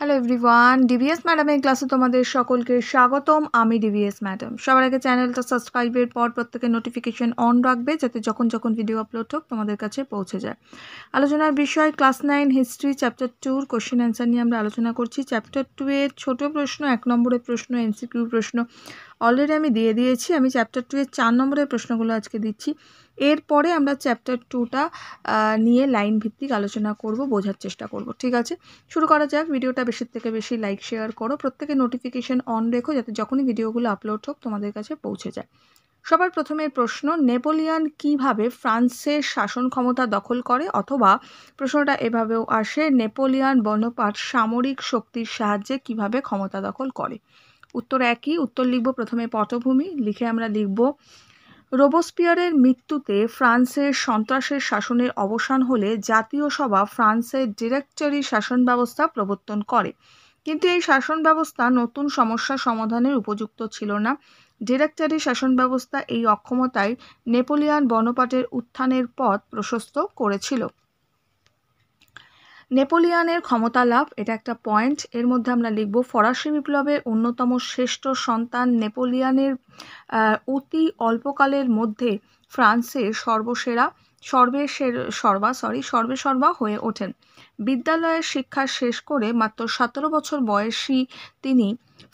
Hello everyone, DVS ম্যাডামের ক্লাসে তোমাদের সকলকে স্বাগতম। আমি ডিভিএস ম্যাডাম। সবার আগে চ্যানেলটা সাবস্ক্রাইবের পর প্রত্যেকের নোটিফিকেশন অন রাখবে, যাতে যখন যখন ভিডিও আপলোড হোক তোমাদের কাছে পৌঁছে যায়। আলোচনার বিষয় class 9 history chapter 2 question answer নিয়ে আমরা আলোচনা করছি। চ্যাপ্টার 2 এর ছোট প্রশ্ন, 1 নম্বরের প্রশ্ন, এমসিকিউ প্রশ্ন অলরেডি আমি দিয়ে দিয়েছি। আমি চ্যাপ্টার 2 এর 4 নম্বরের প্রশ্নগুলো আজকে দিচ্ছি। এরপরে আমরা চ্যাপ্টার 2টা নিয়ে লাইন ভিত্তিক আলোচনা করব, বোঝার চেষ্টা করব। ঠিক আছে, শুরু করা যাক। ভিডিওটা বেশি থেকে বেশি লাইক শেয়ার করো, প্রত্যেকে নোটিফিকেশন অন রেখো, যাতে যখনই ভিডিওগুলো আপলোড হোক তোমাদের কাছে পৌঁছে যায়। সবার প্রথমে প্রশ্ন, নেপোলিয়ন কিভাবে ফ্রান্সের শাসন ক্ষমতা দখল করে? অথবা প্রশ্নটা এভাবেও আসে, নেপোলিয়ন বনপাট সামরিক শক্তির সাহায্যে কিভাবে ক্ষমতা দখল করে? উত্তর একই। উত্তর লিখব প্রথমে পটভূমি, লিখে আমরা লিখব রোবোস্পিয়ারের মৃত্যুতে ফ্রান্সের সন্ত্রাসের শাসনের অবসান হলে জাতীয় সভা ফ্রান্সের ডিরেক্টরি শাসন ব্যবস্থা প্রবর্তন করে, কিন্তু এই শাসন ব্যবস্থা নতুন সমস্যা সমাধানের উপযুক্ত ছিল না। ডিরেক্টরি শাসন ব্যবস্থা এই অক্ষমতায় নেপোলিয়ন বনপাটের উত্থানের পথ প্রশস্ত করেছিল। নেপোলিয়নের ক্ষমতা লাভ, এটা একটা পয়েন্ট। এর মধ্যে আমরা লিখব ফরাসি বিপ্লবের অন্যতম শ্রেষ্ঠ সন্তান নেপোলিয়নের অতি অল্পকালের মধ্যে ফ্রান্সের সর্বেসর্বা হয়ে ওঠেন। বিদ্যালয়ের শিক্ষা শেষ করে মাত্র 17 বছর বয়সী তিনি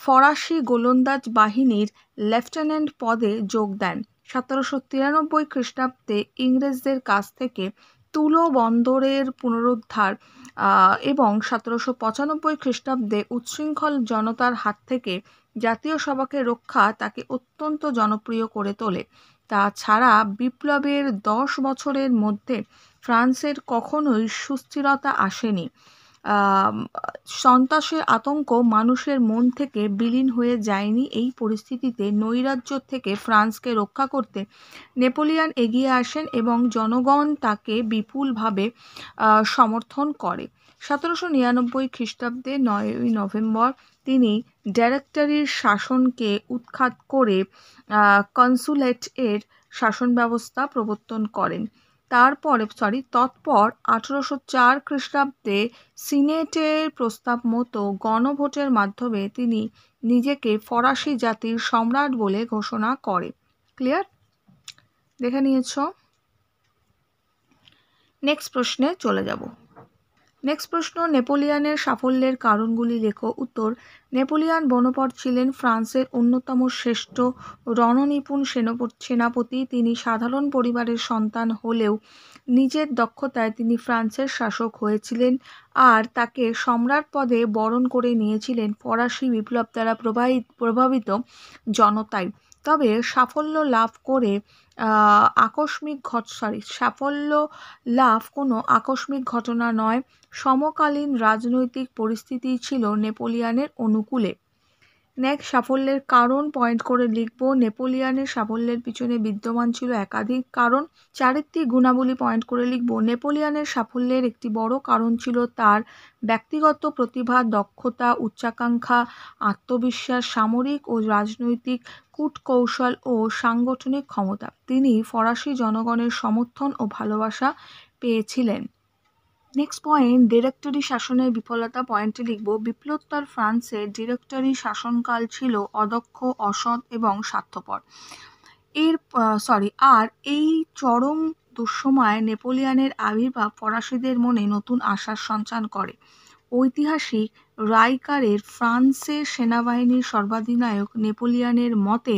ফরাসি গোলন্দাজ বাহিনীর লেফটেন্যান্ট পদে যোগ দেন। 1793 খ্রিস্টাব্দে ইংরেজদের কাছ থেকে তুলো বন্দরের পুনরুদ্ধার এবং 1795 খ্রিস্টাব্দে উচ্ছৃঙ্খল জনতার হাত থেকে জাতীয় সভাকে রক্ষা তাকে অত্যন্ত জনপ্রিয় করে তোলে। তাছাড়া বিপ্লবের 10 বছরের মধ্যে ফ্রান্সের কখনোই সুস্থিরতা আসেনি। সন্ত্রাসের আতঙ্ক মানুষের মন থেকে বিলীন হয়ে যায়নি। এই পরিস্থিতিতে নৈরাজ্য থেকে ফ্রান্সকে রক্ষা করতে নেপোলিয়ন এগিয়ে আসেন এবং জনগণ তাকে বিপুলভাবে সমর্থন করে। 1799 খ্রিস্টাব্দে 9ই নভেম্বর তিনি ডিরেক্টরির শাসনকে উৎখাত করে কনসুলেট এর শাসন ব্যবস্থা প্রবর্তন করেন। তৎপর 1804 খ্রিস্টাব্দে সিনেটের প্রস্তাব মতো গণভোটের মাধ্যমে তিনি নিজেকে ফরাসি জাতির সম্রাট বলে ঘোষণা করে। ক্লিয়ার? দেখে নিয়েছ? নেক্সট প্রশ্নে চলে যাব। নেক্সট প্রশ্ন, নেপোলিয়নের সাফল্যের কারণগুলি লেখো। উত্তর, নেপোলিয়ন বনপাট ছিলেন ফ্রান্সের অন্যতম শ্রেষ্ঠ রণনিপুণ সেনাপতি। তিনি সাধারণ পরিবারের সন্তান হলেও নিজের দক্ষতায় তিনি ফ্রান্সের শাসক হয়েছিলেন, আর তাকে সম্রাট পদে বরণ করে নিয়েছিলেন ফরাসি বিপ্লব দ্বারা প্রভাবিত জনতাই। তবে সাফল্য লাভ কোনো আকস্মিক ঘটনা নয়। সমকালীন রাজনৈতিক পরিস্থিতি ছিল নেপোলিয়নের অনুকূলে। নেক্সট, সাফল্যের কারণ পয়েন্ট করে লিখব। নেপোলিয়নের সাফল্যের পিছনে বিদ্যমান ছিল একাধিক কারণ। চারিত্রিক গুণাবলী পয়েন্ট করে লিখব। নেপোলিয়নের সাফল্যের একটি বড় কারণ ছিল তার ব্যক্তিগত প্রতিভা, দক্ষতা, উচ্চাকাঙ্ক্ষা, আত্মবিশ্বাস, সামরিক ও রাজনৈতিক কূটকৌশল ও সাংগঠনিক ক্ষমতা। তিনি ফরাসি জনগণের সমর্থন ও ভালোবাসা পেয়েছিলেন। নেক্সট পয়েন্ট, ডিরেক্টরি শাসনের বিফলতা পয়েন্টে লিখব। বিপ্লবোত্তর ফ্রান্সের ডিরেক্টরি শাসনকাল ছিল অদক্ষ, অসৎ এবং স্বার্থপর। আর এই চরম দুঃসময়ে নেপোলিয়নের আবির্ভাব ফরাসিদের মনে নতুন আশার সঞ্চার করে। ঐতিহাসিক রাইকারের ফ্রান্সের সেনাবাহিনীর সর্বাধিনায়ক নেপোলিয়নের মতে,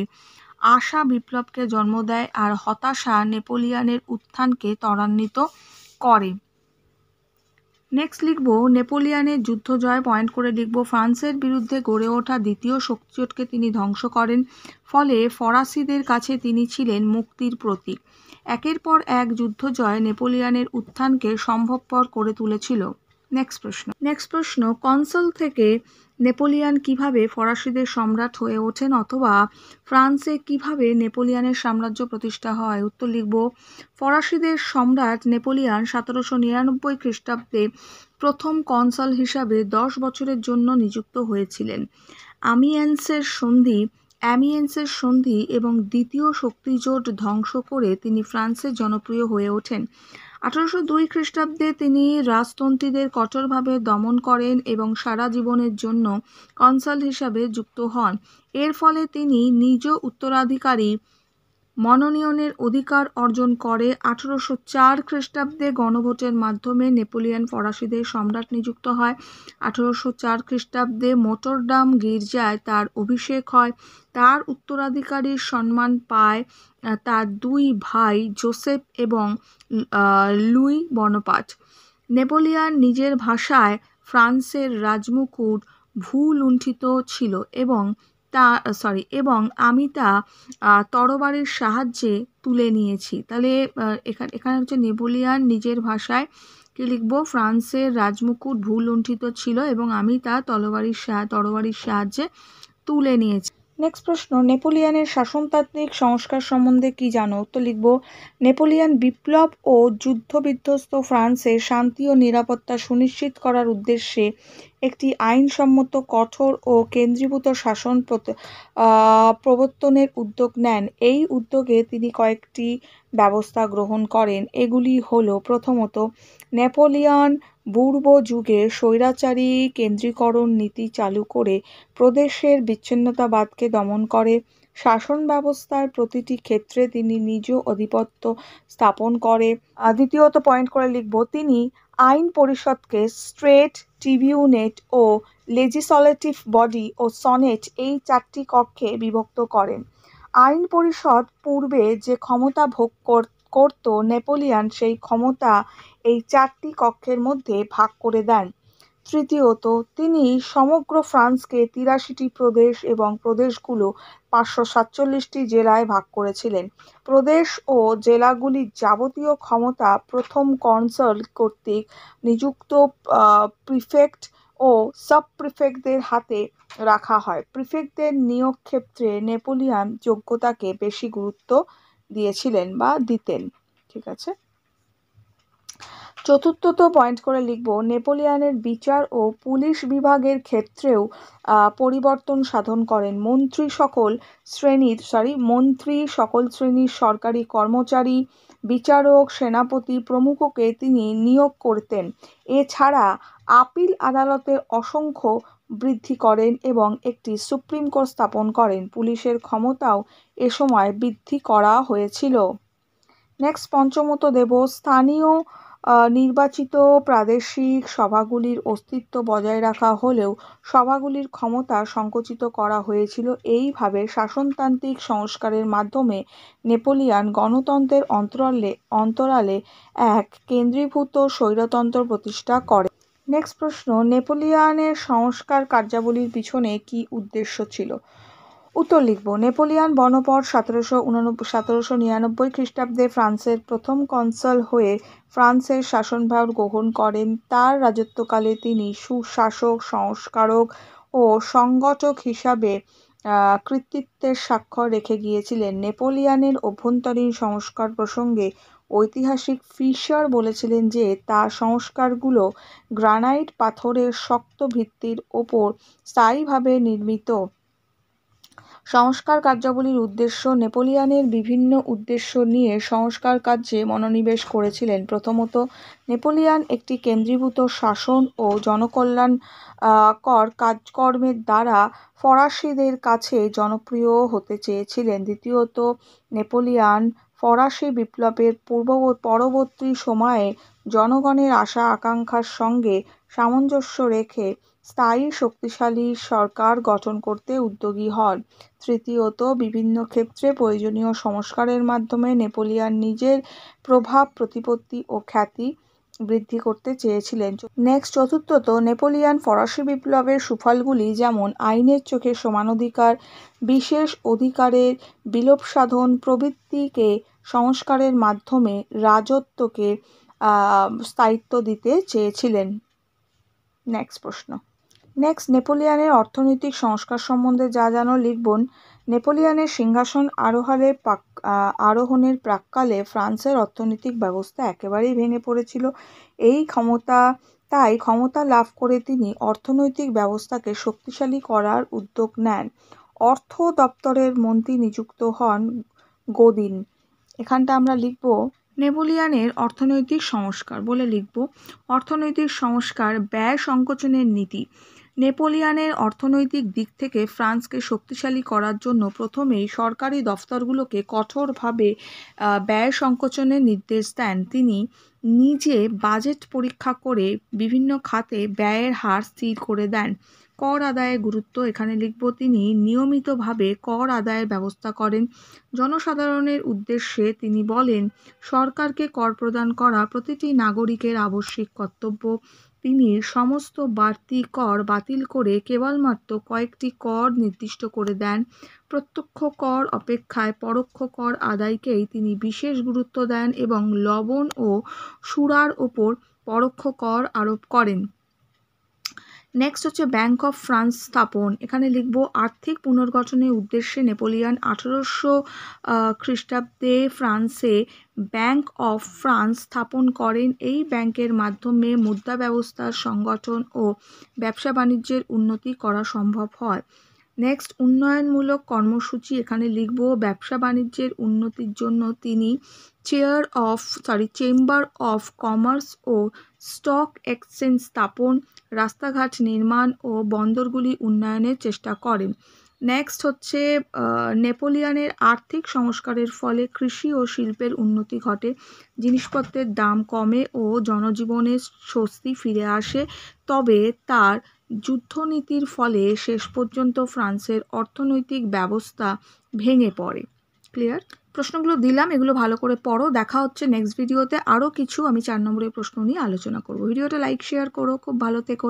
আশা বিপ্লবকে জন্ম দেয় আর হতাশা নেপোলিয়নের উত্থানকে ত্বরান্বিত করে। নেক্সট লিখব, নেপোলিয়নের যুদ্ধজয় পয়েন্ট করে লিখব। ফ্রান্সের বিরুদ্ধে গড়ে ওঠা দ্বিতীয় শক্তিজোটকে তিনি ধ্বংস করেন, ফলে ফরাসিদের কাছে তিনি ছিলেন মুক্তির প্রতীক। একের পর এক যুদ্ধজয় নেপোলিয়নের উত্থানকে সম্ভবপর করে তুলেছিল। নেক্সট প্রশ্ন, কনসল থেকে নেপোলিয়ন কিভাবে ফরাসিদের সম্রাট হয়ে ওঠেন? অথবা ফ্রান্সে কিভাবে নেপোলিয়নের সাম্রাজ্য প্রতিষ্ঠা হয়? উত্তর লিখব, ফরাসিদের সম্রাট নেপোলিয়ন 1799 খ্রিস্টাব্দে প্রথম কনসাল হিসাবে 10 বছরের জন্য নিযুক্ত হয়েছিলেন। অ্যামিয়েন্সের সন্ধি এবং দ্বিতীয় শক্তিজোট ধ্বংস করে তিনি ফ্রান্সের জনপ্রিয় হয়ে ওঠেন। 1802 খ্রিস্টাব্দে তিনি রাজতন্ত্রীদের কঠোরভাবে দমন করেন এবং সারা জীবনের জন্য কনসাল হিসাবে যুক্ত হন। এর ফলে তিনি নিজ উত্তরাধিকারী মনোনয়নের অধিকার অর্জন করে। 1804 খ্রিস্টাব্দে গণভোটের মাধ্যমে নেপোলিয়ন ফরাসিদের সম্রাট নিযুক্ত হয়। 1804 খ্রিস্টাব্দে মোটরডাম গির্জায় তার অভিষেক হয়। তার উত্তরাধিকারীর সম্মান পায় তার দুই ভাই জোসেফ এবং লুই বনপার্ট। নেপোলিয়ন নিজের ভাষায় ফ্রান্সের রাজমুকুট ভূলুণ্ঠিত ছিল এবং আমি তা তরবারির সাহায্যে তুলে নিয়েছি। তাহলে এখানে হচ্ছে নেপোলিয়ন নিজের ভাষায় কি লিখবো, ফ্রান্সের রাজমুকুট ভূলুণ্ঠিত ছিল এবং আমি তা তরবারির সাহায্যে তুলে নিয়েছি। নেক্সট প্রশ্ন, নেপোলিয়নের শাসনতান্ত্রিক সংস্কার সম্বন্ধে কি জানো? উত্তর লিখব, নেপোলিয়ন বিপ্লব ও যুদ্ধবিধ্বস্ত ফ্রান্সে শান্তি ও নিরাপত্তা সুনিশ্চিত করার উদ্দেশ্যে একটি আইনসম্মত, কঠোর ও কেন্দ্রীভূত শাসন প্রবর্তনের উদ্যোগ নেন। এই উদ্যোগে তিনি কয়েকটি ব্যবস্থা গ্রহণ করেন। এগুলি হলো, প্রথমত, নেপোলিয়ন পূর্ব যুগে স্বৈরাচারী কেন্দ্রীকরণ নীতি চালু করে প্রদেশের বিচ্ছিন্নতাবাদকে দমন করে। শাসন ব্যবস্থার প্রতিটি ক্ষেত্রে তিনি নিজ আধিপত্য স্থাপন করে। দ্বিতীয়ত পয়েন্ট করে লিখব, তিনি আইন পরিষদকে স্টেট ট্রিবিউনেট ও লেজিসলেটিভ বডি ও সনেট এই চারটি কক্ষে বিভক্ত করেন। আইন পরিষদ পূর্বে যে ক্ষমতা ভোগ করত, নেপোলিয়ন সেই ক্ষমতা এই চারটি কক্ষের মধ্যে ভাগ করে দেন। তৃতীয়ত, তিনি সমগ্র ফ্রান্সকে 83টি প্রদেশ এবং প্রদেশগুলো 547টি জেলায় ভাগ করেছিলেন। প্রদেশ ও জেলাগুলির যাবতীয় ক্ষমতা প্রথম কনসাল কর্তৃক নিযুক্ত প্রিফেক্ট ও সাব প্রিফেক্টদের হাতে রাখা হয়। প্রিফেক্টদের নিয়োগ ক্ষেত্রে নেপোলিয়ন যোগ্যতাকে বেশি গুরুত্ব দিয়েছিলেন বা দিতেন। ঠিক আছে। চতুর্থত পয়েন্ট করে লিখব, নেপোলিয়নের বিচার ও পুলিশ বিভাগের ক্ষেত্রেও পরিবর্তন সাধন করেন। মন্ত্রী সকল শ্রেণীর সরকারি কর্মচারী, বিচারক, সেনাপতি প্রমুখকে তিনি নিয়োগ করতেন। এছাড়া আপিল আদালতের অসংখ্য বৃদ্ধি করেন এবং একটি সুপ্রিম কোর্ট স্থাপন করেন। পুলিশের ক্ষমতাও এ সময় বৃদ্ধি করা হয়েছিল। নেক্সট পঞ্চমত দেব, স্থানীয় নির্বাচিত প্রাদেশিক সভাগুলির অস্তিত্ব বজায় রাখা হলেও সভাগুলির ক্ষমতা সংকুচিত করা হয়েছিল। এইভাবে শাসনতান্ত্রিক সংস্কারের মাধ্যমে নেপোলিয়ন গণতন্ত্রের অন্তরালে এক কেন্দ্রীভূত স্বৈরতন্ত্র প্রতিষ্ঠা করে। নেক্সট প্রশ্ন, নেপোলিয়নের সংস্কার কার্যাবলীর পিছনে কি উদ্দেশ্য ছিল? উত্তর লিখব, নেপোলিয়ন বনপট 1799 খ্রিস্টাব্দে ফ্রান্সের প্রথম কনসাল হয়ে ফ্রান্সের শাসনভার গ্রহণ করেন। তার রাজত্বকালে তিনি সুশাসক, সংস্কারক ও সংগঠক হিসাবে কৃতিত্বের স্বাক্ষর রেখে গিয়েছিলেন। নেপোলিয়নের অভ্যন্তরীণ সংস্কার প্রসঙ্গে ঐতিহাসিক ফিশার বলেছিলেন যে তার সংস্কারগুলো গ্রানাইট পাথরের শক্ত ভিত্তির ওপর স্থায়ীভাবে নির্মিত। সংস্কার কার্যাবলীর উদ্দেশ্য, নেপোলিয়নের বিভিন্ন উদ্দেশ্য নিয়ে সংস্কার কার্যে মনোনিবেশ করেছিলেন। প্রথমত, নেপোলিয়ন একটি কেন্দ্রীভূত শাসন ও জনকল্যাণকর কাজকর্মের দ্বারা ফরাসিদের কাছে জনপ্রিয় হতে চেয়েছিলেন। দ্বিতীয়ত, নেপোলিয়ন ফরাসি বিপ্লবের পরবর্তী সময়ে জনগণের আশা আকাঙ্ক্ষার সঙ্গে সামঞ্জস্য রেখে স্থায়ী শক্তিশালী সরকার গঠন করতে উদ্যোগী হন। তৃতীয়ত, বিভিন্ন ক্ষেত্রে প্রয়োজনীয় সংস্কারের মাধ্যমে নেপোলিয়ন নিজের প্রভাব, প্রতিপত্তি ও খ্যাতি বৃদ্ধি করতে চেয়েছিলেন। নেক্সট চতুর্থত, নেপোলিয়ন ফরাসি বিপ্লবের সুফলগুলি যেমন আইনের চোখে সমানাধিকার, বিশেষ অধিকারের বিলোপ সাধন প্রভৃতিকে সংস্কারের মাধ্যমে রাজত্বকে স্থায়িত্ব দিতে চেয়েছিলেন। নেক্সট প্রশ্ন, নেপোলিয়নের অর্থনৈতিক সংস্কার সম্বন্ধে যা জানো লিখবন। নেপোলিয়নের সিংহাসন আরোহণের প্রাক্কালে ফ্রান্সের অর্থনৈতিক ব্যবস্থা একেবারেই ভেঙে পড়েছিল। তাই ক্ষমতা লাভ করে তিনি অর্থনৈতিক ব্যবস্থাকে শক্তিশালী করার উদ্যোগ নেন। অর্থ দপ্তরের মন্ত্রী নিযুক্ত হন গদিন। এখানটা আমরা লিখব নেপোলিয়নের অর্থনৈতিক সংস্কার বলে লিখব অর্থনৈতিক সংস্কার ব্যয় সংকোচনের নীতি। নেপোলিয়নের অর্থনৈতিক দিক থেকে ফ্রান্সকে শক্তিশালী করার জন্য প্রথমেই সরকারি দফতরগুলোকে কঠোরভাবে ব্যয় সংকোচনের নির্দেশ দেন। তিনি নিজে বাজেট পরীক্ষা করে বিভিন্ন খাতে ব্যয়ের হার স্থির করে দেন। কর আদায়ের গুরুত্ব এখানে লিখব তিনি নিয়মিতভাবে কর আদায়ের ব্যবস্থা করেন। জনসাধারণের উদ্দেশ্যে তিনি বলেন, সরকারকে কর প্রদান করা প্রতিটি নাগরিকের আবশ্যিক কর্তব্য। তিনি সমস্ত বাড়তি কর বাতিল করে কেবলমাত্র কয়েকটি কর নির্দিষ্ট করে দেন। প্রত্যক্ষ কর অপেক্ষায় পরোক্ষ কর আদায়কেই তিনি বিশেষ গুরুত্ব দেন এবং লবণ ও সুরার ওপর পরোক্ষ কর আরোপ করেন। নেক্সট হচ্ছে ব্যাংক অফ ফ্রান্স স্থাপন। এখানে লিখব আর্থিক পুনর্গঠনের উদ্দেশ্যে নেপোলিয়ন 1800 খ্রিস্টাব্দে ফ্রান্সে ব্যাংক অফ ফ্রান্স স্থাপন করেন। এই ব্যাংকের মাধ্যমে মুদ্রা ব্যবস্থার সংগঠন ও ব্যবসা বাণিজ্যের উন্নতি করা সম্ভব হয়। নেক্সট উন্নয়নমূলক কর্মসূচি এখানে লিখব ব্যবসা বাণিজ্যের উন্নতির জন্য তিনি চেম্বার অফ কমার্স ও স্টক এক্সচেঞ্জ স্থাপন, রাস্তাঘাট নির্মাণ ও বন্দরগুলি উন্নয়নের চেষ্টা করেন। নেক্সট হচ্ছে নেপোলিয়নের আর্থিক সংস্কারের ফলে কৃষি ও শিল্পের উন্নতি ঘটে, জিনিসপত্রের দাম কমে ও জনজীবনে স্বস্তি ফিরে আসে। তবে তার যুদ্ধনীতির ফলে শেষ পর্যন্ত ফ্রান্সের অর্থনৈতিক ব্যবস্থা ভেঙে পড়ে। ক্লিয়ার? প্রশ্নগুলো দিলাম, এগুলো ভালো করে পড়ো। দেখা হচ্ছে নেক্সট ভিডিওতে। আরও কিছু আমি 4 নম্বরের প্রশ্ন নিয়ে আলোচনা করব। ভিডিওটা লাইক শেয়ার করো। খুব ভালো থেকো।